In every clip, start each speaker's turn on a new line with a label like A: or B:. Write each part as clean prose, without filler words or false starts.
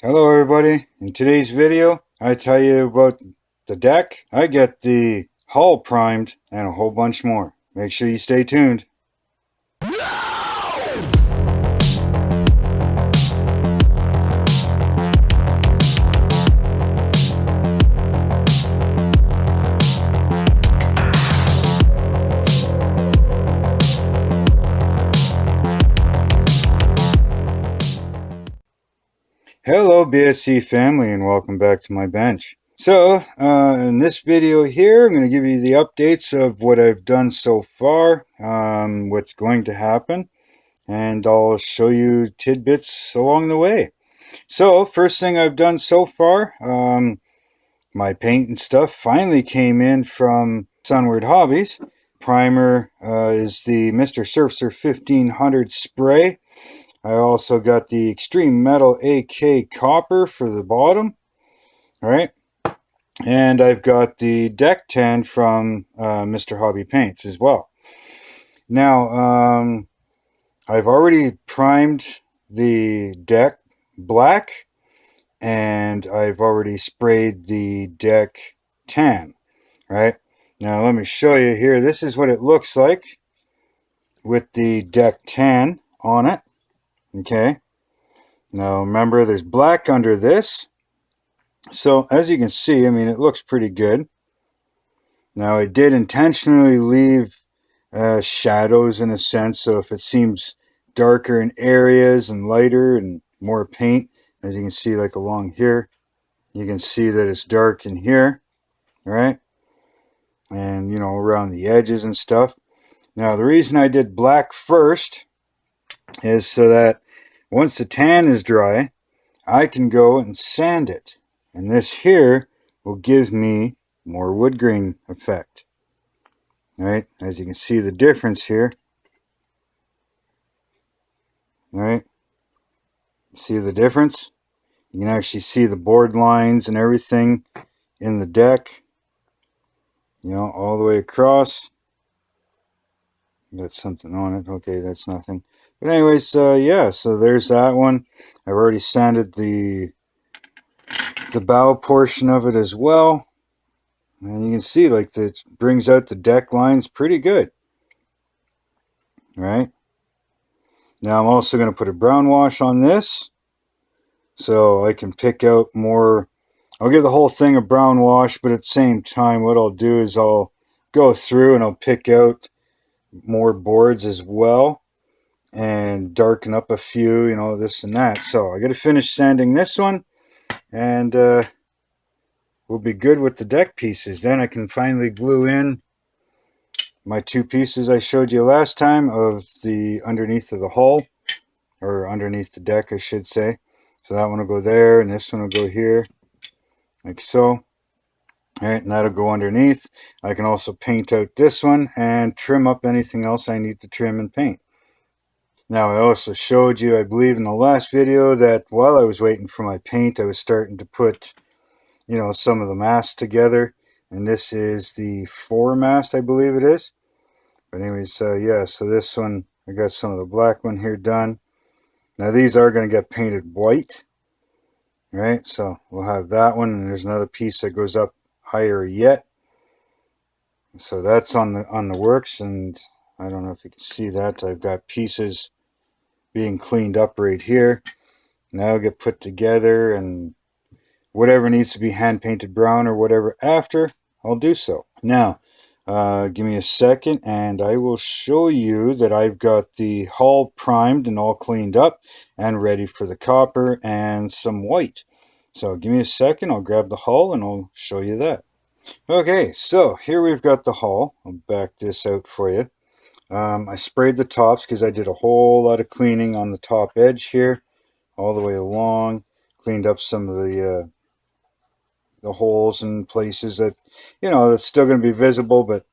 A: Hello everybody. In today's video, I tell you about the deck. I get the hull primed and a whole bunch more. Make sure you stay tuned. Hello BSC family and welcome back to my bench. So in this video here, I'm going to give you the updates of what I've done so far, what's going to happen, and I'll show you tidbits along the way. So first thing I've done so far, my paint and stuff finally came in from Sunward Hobbies. Primer is the Mr. Surfer 1500 spray. I also got the Extreme Metal AK copper for the bottom. All right. And I've got the deck tan from Mr. Hobby Paints as well. Now, I've already primed the deck black, and I've already sprayed the deck tan. Right. Now, let me show you here. This is what it looks like with the deck tan on it. Okay. Now, remember, there's black under this. So, as you can see, I mean, it looks pretty good. Now, I did intentionally leave shadows in a sense, so if it seems darker in areas and lighter and more paint, as you can see, like along here, you can see that it's dark in here, right? And, you know, around the edges and stuff. Now, the reason I did black first is so that once the tan is dry, I can go and sand it. And this here will give me more wood grain effect. All right, as you can see the difference here. All right, see the difference? You can actually see the board lines and everything in the deck, you know, all the way across. Got something on it. Okay, that's nothing. But anyways, yeah, so there's that one. I've already sanded the bow portion of it as well. And you can see, like, that brings out the deck lines pretty good. Right? Now I'm also going to put a brown wash on this, so I can pick out more. I'll give the whole thing a brown wash, but at the same time, what I'll do is I'll go through and I'll pick out more boards as well and darken up a few, you know, this and that. So I got to finish sanding this one, and we'll be good with the deck pieces. Then I can finally glue in my two pieces I showed you last time of the underneath of the hull, or underneath the deck, I should say. So that one will go there, and this one will go here, like so. All right, and that'll go underneath. I can also paint out this one and trim up anything else I need to trim and paint. Now, I also showed you, I believe in the last video, that while I was waiting for my paint, I was starting to put, you know, some of the masts together. And this is the foremast, I believe it is. But anyways, yeah, so this one, I got some of the black one here done. Now, these are going to get painted white. Right, so we'll have that one, and there's another piece that goes up higher yet. So that's on the works, and I don't know if you can see that. I've got pieces being cleaned up right here. Now it'll get put together, and whatever needs to be hand painted brown or whatever after, I'll do so. Now, give me a second and I will show you that I've got the hull primed and all cleaned up and ready for the copper and some white. So give me a second, I'll grab the hull and I'll show you that. Okay, so here we've got the hull. I'll back this out for you. I sprayed the tops because I did a whole lot of cleaning on the top edge here, all the way along. Cleaned up some of the holes and places that, you know, that's still going to be visible, but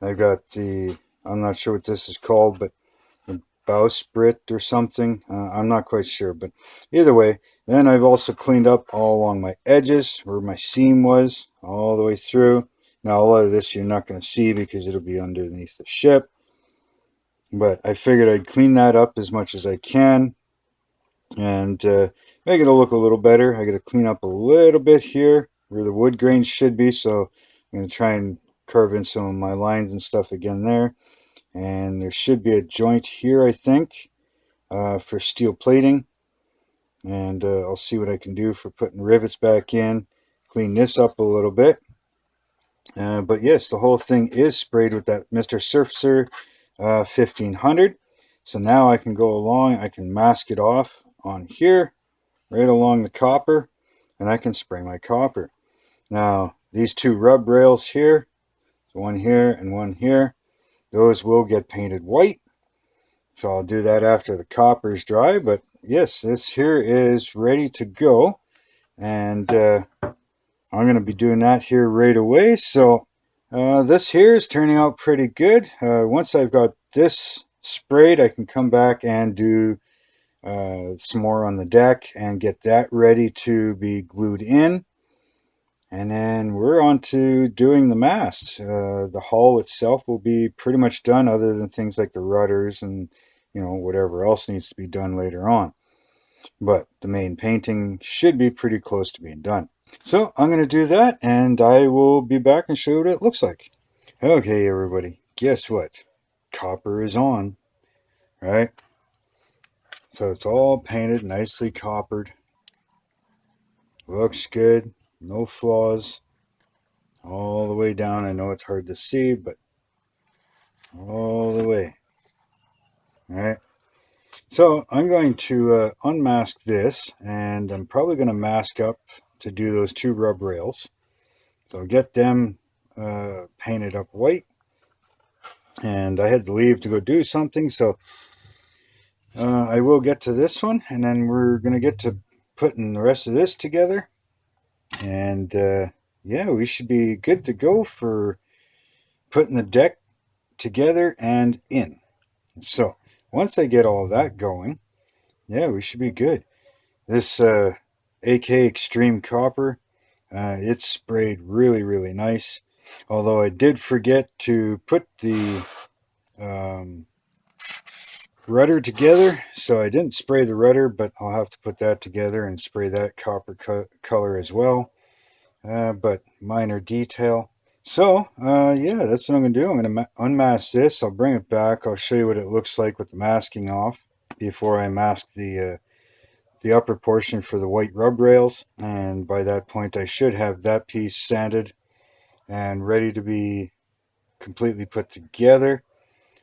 A: I've got the, I'm not sure what this is called, but the bowsprit or something. I'm not quite sure, but either way. Then I've also cleaned up all along my edges where my seam was, all the way through. Now, a lot of this you're not going to see because it'll be underneath the ship. But I figured I'd clean that up as much as I can. and make it look a little better. I got to clean up a little bit here where the wood grain should be, so I'm going to try and carve in some of my lines and stuff again there. And there should be a joint here, I think, for steel plating. And I'll see what I can do for putting rivets back in, clean this up a little bit. But yes, the whole thing is sprayed with that Mr. Surfacer 1500. So now I can go along, I can mask it off on here, right along the copper, and I can spray my copper. Now, these two rub rails here, one here and one here, those will get painted white. So I'll do that after the copper is dry. But yes, this here is ready to go. And I'm going to be doing that here right away. So this here is turning out pretty good. Once I've got this sprayed, I can come back and do some more on the deck and get that ready to be glued in. And then we're on to doing the masts. The hull itself will be pretty much done, other than things like the rudders and whatever else needs to be done later on. But the main painting should be pretty close to being done. So I'm going to do that, and I will be back and show you what it looks like. Okay, everybody, guess what? Copper is on, right? So it's all painted, nicely coppered. Looks good, no flaws. All the way down. I know it's hard to see, but all the way. All right. So I'm going to unmask this, and I'm probably going to mask up to do those two rub rails. So get them painted up white. And I had to leave to go do something, so I will get to this one, and then we're going to get to putting the rest of this together. And yeah, we should be good to go for putting the deck together and in. So once I get all that going, yeah, we should be good. This AK Extreme Copper, it's sprayed really, really nice. Although I did forget to put the rudder together, so I didn't spray the rudder, but I'll have to put that together and spray that copper color as well. But minor detail. So yeah, that's what I'm going to do. I'm going to unmask this. I'll bring it back. I'll show you what it looks like with the masking off before I mask the upper portion for the white rub rails. And by that point, I should have that piece sanded and ready to be completely put together.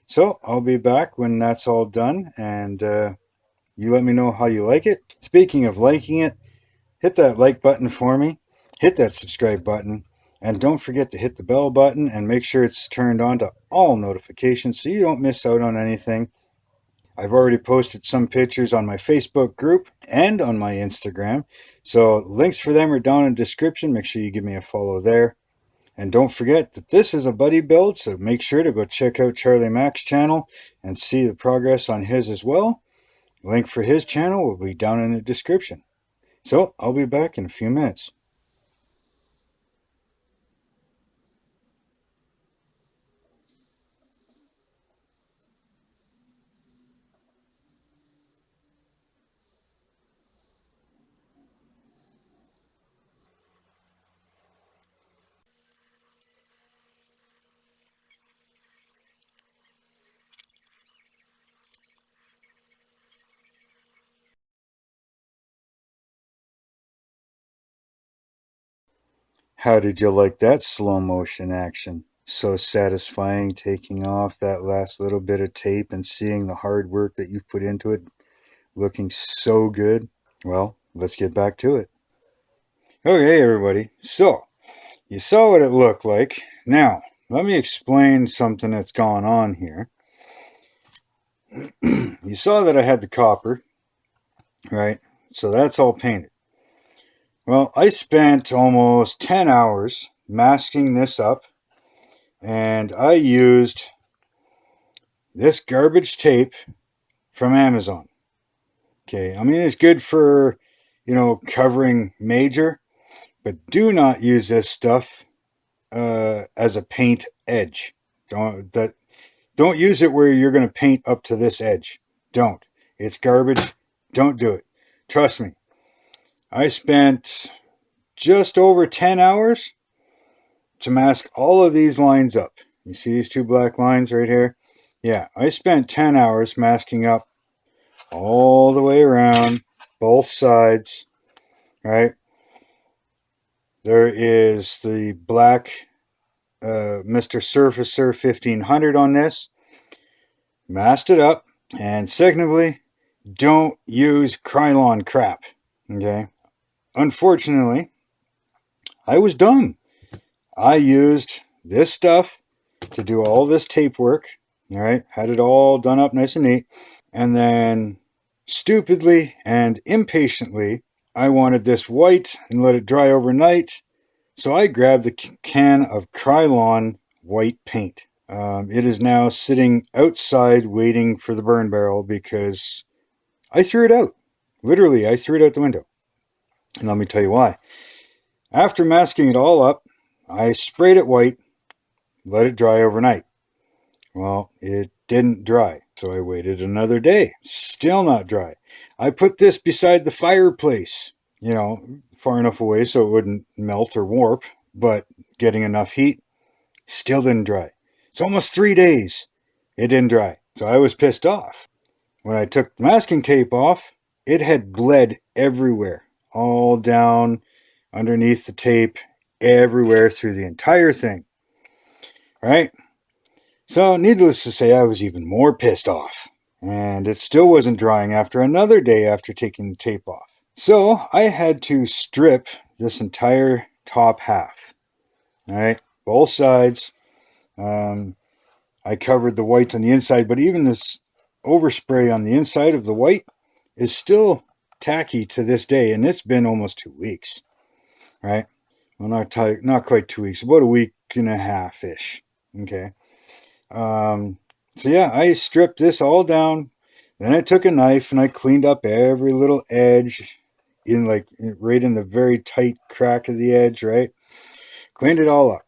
A: So I'll be back when that's all done, and you let me know how you like it. Speaking of liking it, hit that like button for me, hit that subscribe button, and don't forget to hit the bell button and make sure it's turned on to all notifications so you don't miss out on anything. I've already posted some pictures on my Facebook group and on my Instagram, so links for them are down in the description. Make sure you give me a follow there. And don't forget that this is a buddy build, so make sure to go check out Charlie Mac's channel and see the progress on his as well. Link for his channel will be down in the description. So I'll be back in a few minutes. How did you like that slow motion action? So satisfying, taking off that last little bit of tape and seeing the hard work that you've put into it looking so good. Well, let's get back to it. Okay, everybody. So, you saw what it looked like. Now, let me explain something that's gone on here. You saw that I had the copper, right? So that's all painted. Well, I spent almost 10 hours masking this up, and I used this garbage tape from Amazon. Okay, I mean, it's good for, covering major, but do not use this stuff as a paint edge. Don't use it where you're going to paint up to this edge. Don't. It's garbage. Don't do it. trust me, I spent just over 10 hours to mask all of these lines up. You see these two black lines right here? Yeah, I spent 10 hours masking up all the way around, both sides, right? There is the black Mr. Surfacer 1500 on this. Masked it up. And secondly, don't use Krylon crap, okay? Unfortunately, I was dumb. I used this stuff to do all this tape work, all right? Had it all done up nice and neat. And then stupidly and impatiently, I wanted this white and let it dry overnight. So I grabbed the can of Krylon white paint. It is now sitting outside waiting for the burn barrel because I threw it out. Literally, I threw it out the window. And let me tell you why. After masking it all up, I sprayed it white, let it dry overnight. Well, it didn't dry, so I waited another day. Still not dry. I put this beside the fireplace, far enough away so it wouldn't melt or warp, but getting enough heat. Still didn't dry. It's almost 3 days. It didn't dry. So I was pissed off. When I took the masking tape off, it had bled everywhere. All down, underneath the tape, everywhere through the entire thing. Right? So needless to say, I was even more pissed off. And it still wasn't drying after another day after taking the tape off. So I had to strip this entire top half. All right? Both sides. I covered the white on the inside, but even this overspray on the inside of the white is still tacky to this day, and it's been almost 2 weeks, right? Well, not quite 2 weeks, about a week and a half-ish, okay? So yeah, I stripped this all down, then I took a knife and I cleaned up every little edge, right in the very tight crack of the edge, right? Cleaned it all up.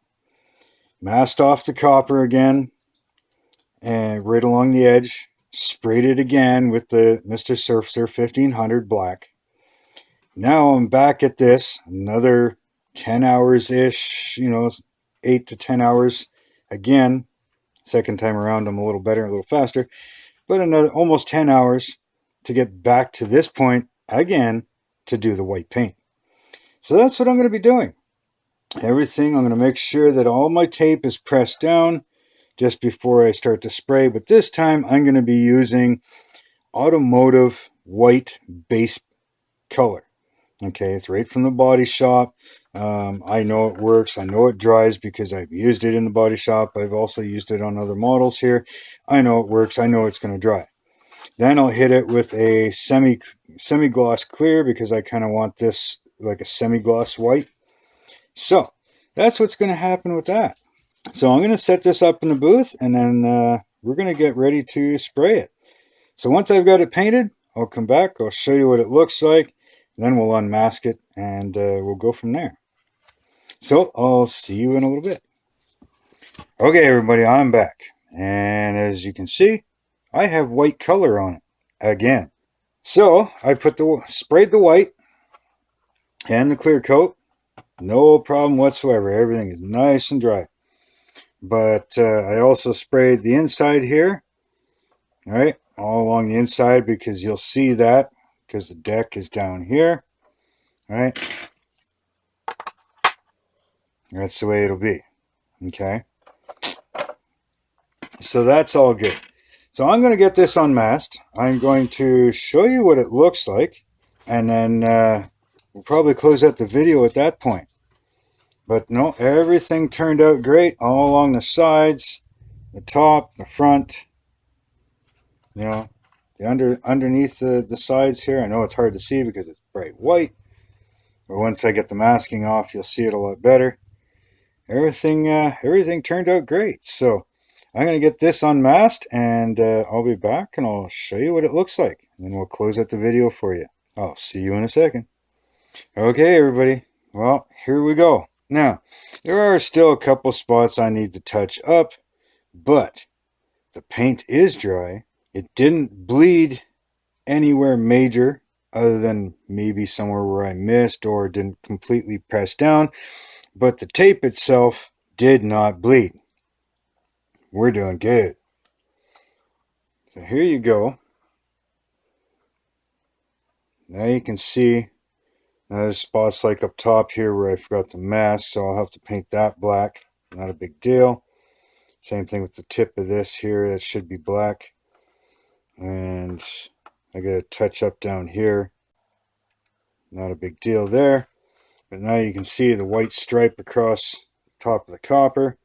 A: Masked off the copper again, and right along the edge, sprayed it again with the Mr. Surfacer 1500 black. Now I'm back at this, another 10 hours-ish, 8 to 10 hours. Again, second time around I'm a little better, a little faster, but another almost 10 hours to get back to this point again to do the white paint. So that's what I'm going to be doing. Everything, I'm going to make sure that all my tape is pressed down just before I start to spray, but this time I'm going to be using automotive white base color. Okay, it's right from the body shop. I know it works. I know it dries because I've used it in the body shop. I've also used it on other models here. I know it works. I know it's going to dry. Then I'll hit it with a semi-gloss clear because I kind of want this like a semi-gloss white. So that's what's going to happen with that. So I'm going to set this up in the booth, and then we're going to get ready to spray it. So once I've got it painted, I'll come back. I'll show you what it looks like. Then we'll unmask it, and we'll go from there. So I'll see you in a little bit. Okay, everybody, I'm back. And as you can see, I have white color on it again. So I sprayed the white and the clear coat. No problem whatsoever. Everything is nice and dry. But I also sprayed the inside here, all right, all along the inside, because you'll see that because the deck is down here, all right. That's the way it'll be, okay. So that's all good. So I'm going to get this unmasked. I'm going to show you what it looks like, and then we'll probably close out the video at that point. But no, everything turned out great all along the sides, the top, the front, the underneath the sides here. I know it's hard to see because it's bright white, but once I get the masking off, you'll see it a lot better. Everything turned out great. So I'm going to get this unmasked, and I'll be back and I'll show you what it looks like. And then we'll close out the video for you. I'll see you in a second. Okay, everybody. Well, here we go. Now, there are still a couple spots I need to touch up, but the paint is dry. It didn't bleed anywhere major, other than maybe somewhere where I missed or didn't completely press down. But the tape itself did not bleed. We're doing good. So here you go. Now you can see there's spots like up top here where I forgot to mask, so I'll have to paint that black. Not a big deal. Same thing with the tip of this here. That should be black. And I got a touch up down here. Not a big deal there. But now you can see the white stripe across the top of the copper.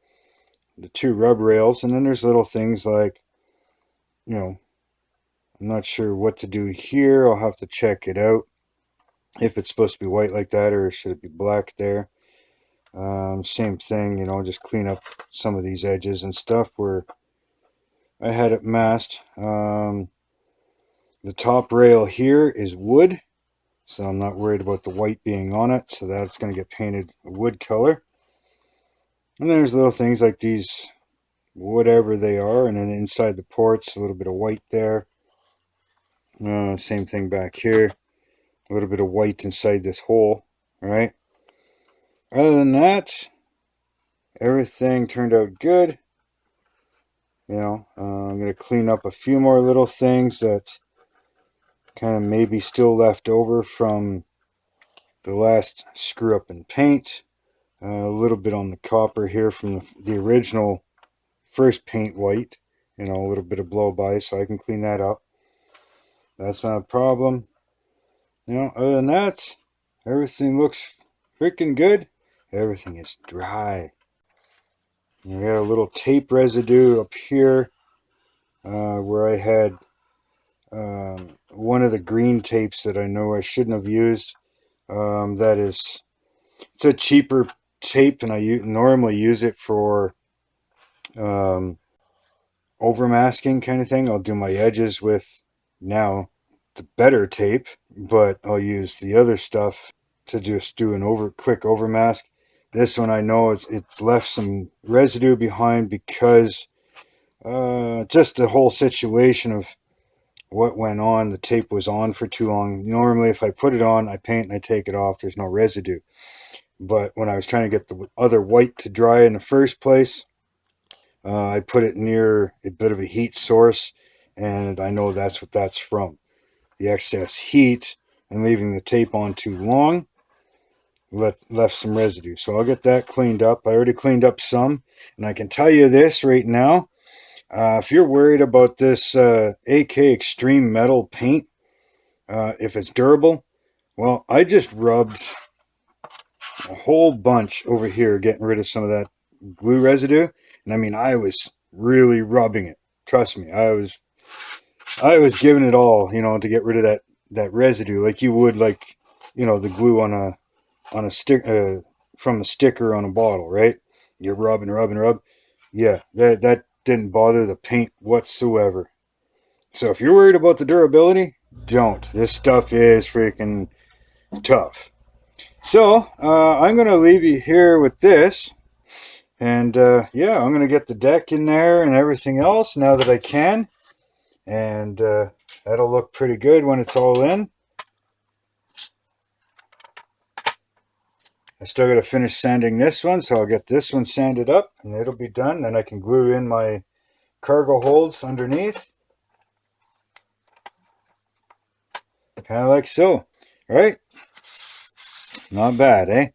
A: The two rub rails. And then there's little things like, I'm not sure what to do here. I'll have to check it out. If it's supposed to be white like that or should it be black there. Same thing, just clean up some of these edges and stuff where I had it masked. The top rail here is wood, so I'm not worried about the white being on it, so that's going to get painted a wood color. And there's little things like these, whatever they are, and then inside the ports, a little bit of white there. Same thing back here, a little bit of white inside this hole, right? Other than that, everything turned out good. I'm going to clean up a few more little things that kind of maybe still left over from the last screw up in paint. A little bit on the copper here from the original first paint white. A little bit of blow by, so I can clean that up. That's not a problem. Other than that, everything looks freaking good. Everything is dry. We got a little tape residue up here where I had one of the green tapes that I know I shouldn't have used. It's a cheaper tape, and I normally use it for overmasking kind of thing. I'll do my edges with now the better tape, but I'll use the other stuff to just do an quick overmask. This one I know it's left some residue behind because just the whole situation of what went on. The tape was on for too long. Normally if I put it on, I paint and I take it off, there's no residue. But when I was trying to get the other white to dry in the first place, I put it near a bit of a heat source, and I know that's what that's from. The excess heat and leaving the tape on too long left some residue. So I'll get that cleaned up. I already cleaned up some, and I can tell you this right now. If you're worried about this AK Extreme Metal paint, if it's durable, well, I just rubbed a whole bunch over here getting rid of some of that glue residue. And I mean, I was really rubbing it. Trust me, I was giving it all, to get rid of that residue, like you would, like, the glue on a stick from a sticker on a bottle, right? You rub and rub and rub. Yeah, that didn't bother the paint whatsoever. So if you're worried about the durability, don't. This stuff is freaking tough. So I'm going to leave you here with this. And yeah, I'm going to get the deck in there and everything else now that I can. And that'll look pretty good when it's all in. I still got to finish sanding this one, so I'll get this one sanded up and it'll be done. Then I can glue in my cargo holds underneath. Kind of like so, right? Not bad, eh?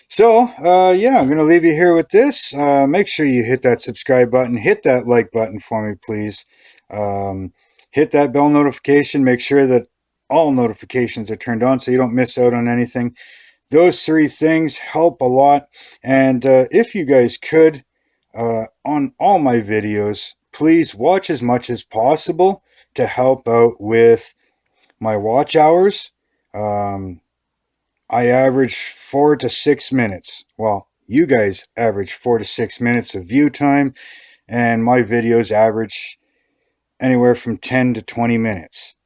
A: So, yeah, I'm going to leave you here with this. Make sure you hit that subscribe button. Hit that like button for me, please. Hit that bell notification. Make sure that all notifications are turned on so you don't miss out on anything. Those three things help a lot. And if you guys could, on all my videos, please watch as much as possible to help out with my watch hours. I average 4 to 6 minutes. Well, you guys average 4 to 6 minutes of view time, and my videos average anywhere from 10 to 20 minutes.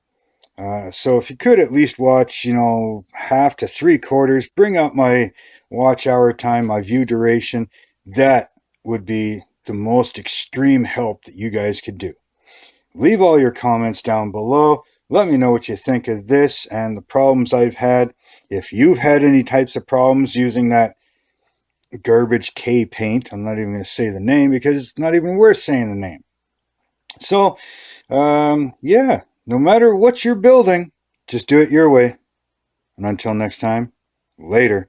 A: So if you could at least watch, half to 3/4, bring up my watch hour time, my view duration, that would be the most extreme help that you guys could do. Leave all your comments down below. Let me know what you think of this and the problems I've had. If you've had any types of problems using that garbage K paint, I'm not even going to say the name because it's not even worth saying the name. So, yeah, no matter what you're building, just do it your way. And until next time, later.